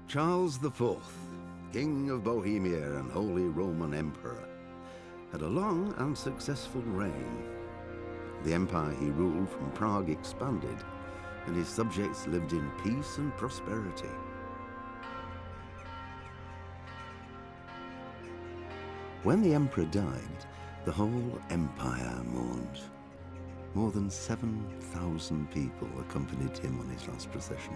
Charles IV, King of Bohemia and Holy Roman Emperor, had a long and successful reign. The empire he ruled from Prague expanded, and his subjects lived in peace and prosperity. When the emperor died, the whole empire mourned. More than 7,000 people accompanied him on his last procession.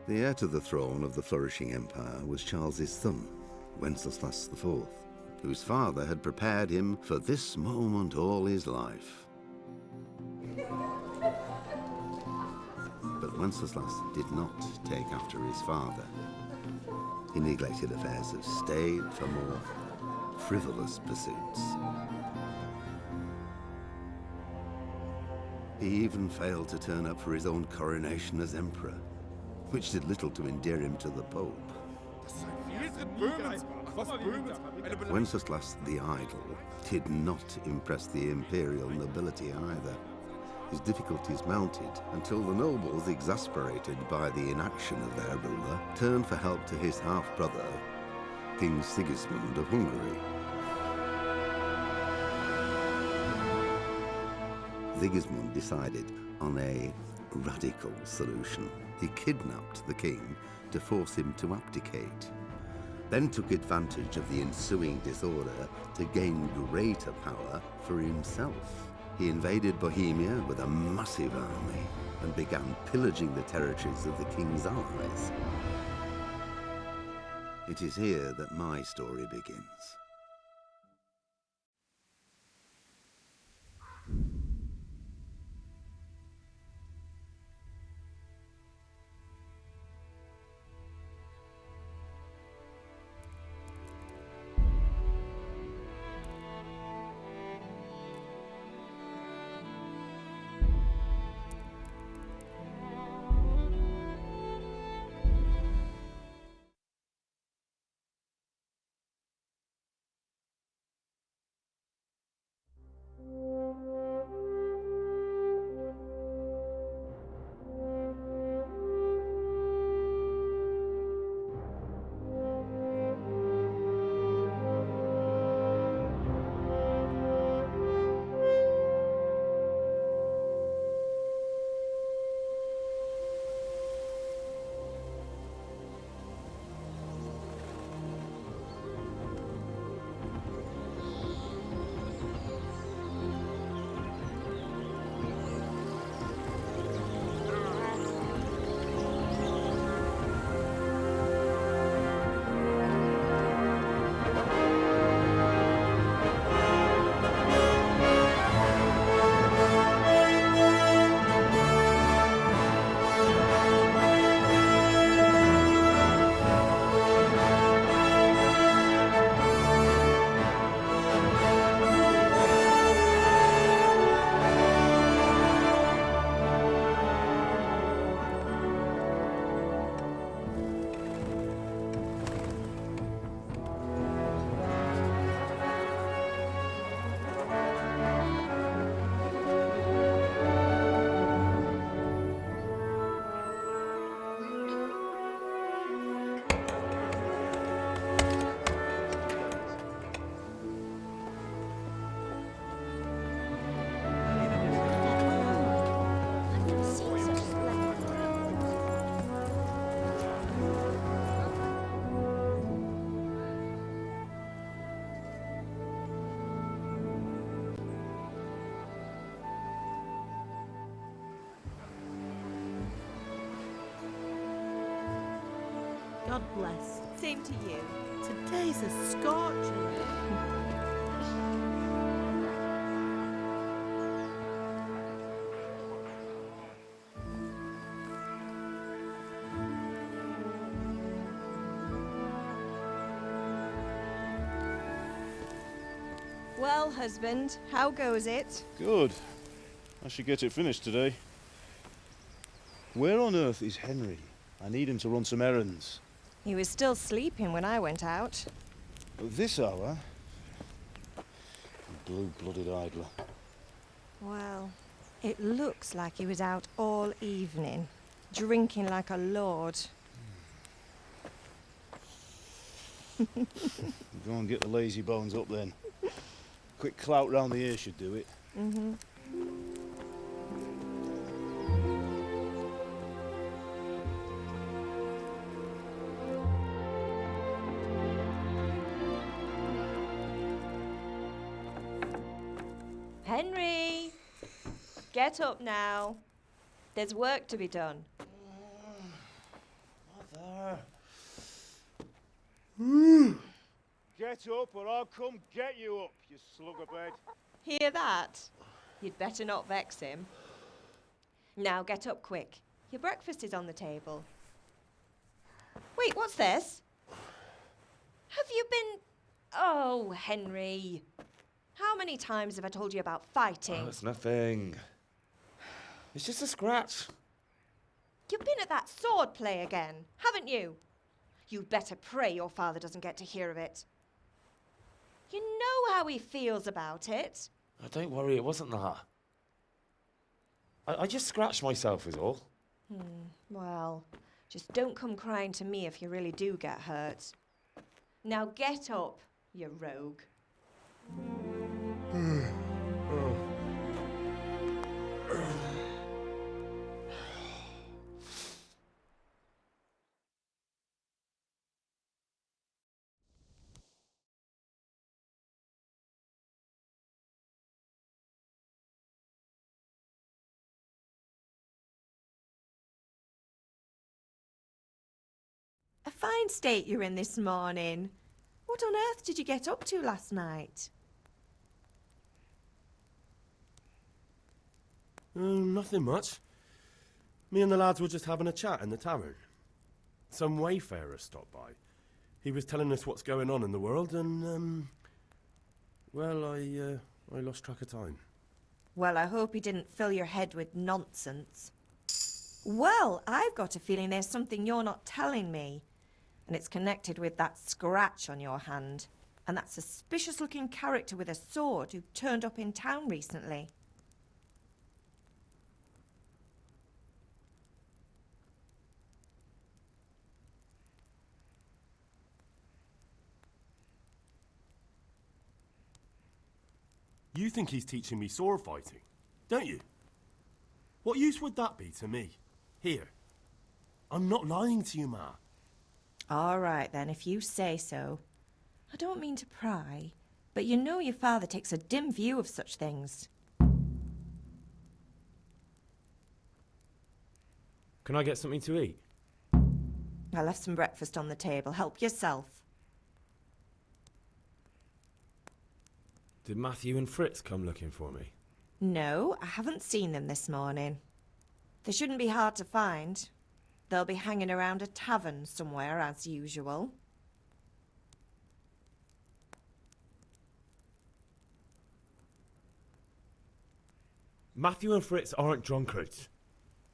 The heir to the throne of the flourishing empire was Charles's son, Wenceslas IV, whose father had prepared him for this moment all his life. But Wenceslas did not take after his father. He neglected affairs of state for more frivolous pursuits. He even failed to turn up for his own coronation as emperor, which did little to endear him to the Pope. Wenceslas the Idle did not impress the imperial nobility either. His difficulties mounted until the nobles, exasperated by the inaction of their ruler, turned for help to his half-brother, King Sigismund of Hungary. Sigismund decided on a radical solution. He kidnapped the king to force him to abdicate, then took advantage of the ensuing disorder to gain greater power for himself. He invaded Bohemia with a massive army and began pillaging the territories of the king's allies. It is here that my story begins. God bless. Same to you. Today's a scorcher. Well, husband, how goes it? Good. I should get it finished today. Where on earth is Henry? I need him to run some errands. He was still sleeping when I went out. At this hour? Blue-blooded idler. Well, it looks like he was out all evening. drinking like a lord. Go and get the lazy bones up then. Quick clout round the ear should do it. Mm-hmm. Henry! Get up now. There's work to be done. Mother. Get up or I'll come get you up, you slugabed. Hear that? You'd better not vex him. Now get up quick. Your breakfast is on the table. Wait, what's this? Have you been... Oh, Henry. How many times have I told you about fighting? Oh, it's nothing. It's just a scratch. You've been at that sword play again, haven't you? You'd better pray your father doesn't get to hear of it. You know how he feels about it. Oh, don't worry, it wasn't that. I just scratched myself is all. Well, just don't come crying to me if you really do get hurt. Now get up, you rogue. A fine state you're in this morning. What on earth did you get up to last night? Nothing much. Me and the lads were just having a chat in the tavern. Some wayfarer stopped by. He was telling us what's going on in the world and, well, I lost track of time. Well, I hope he didn't fill your head with nonsense. Well, I've got a feeling there's something you're not telling me. And it's connected with that scratch on your hand. And that suspicious-looking character with a sword who turned up in town recently. You think he's teaching me sword fighting, don't you? What use would that be to me? Here. I'm not lying to you, Ma. All right, then, if you say so. I don't mean to pry, but you know your father takes a dim view of such things. Can I get something to eat? I left some breakfast on the table. Help yourself. Did Matthew and Fritz come looking for me? No, I haven't seen them this morning. They shouldn't be hard to find. They'll be hanging around a tavern somewhere, as usual. Matthew and Fritz aren't drunkards.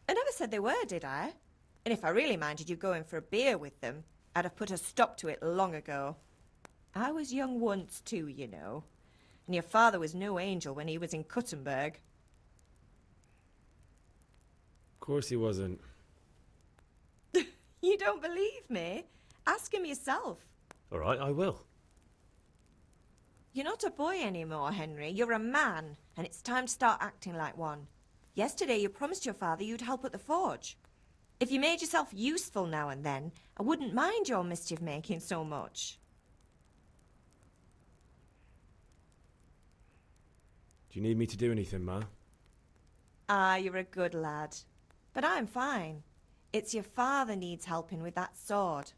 I never said they were, did I? And if I really minded you going for a beer with them, I'd have put a stop to it long ago. I was young once too, you know. And your father was no angel when he was in Cuttenberg. Of course he wasn't. You don't believe me? Ask him yourself. All right, I will. You're not a boy anymore, Henry. You're a man, and it's time to start acting like one. Yesterday you promised your father you'd help at the forge. If you made yourself useful now and then, I wouldn't mind your mischief-making so much. Do you need me to do anything, Ma? Ah, you're a good lad. But I'm fine. It's your father needs helping with that sword.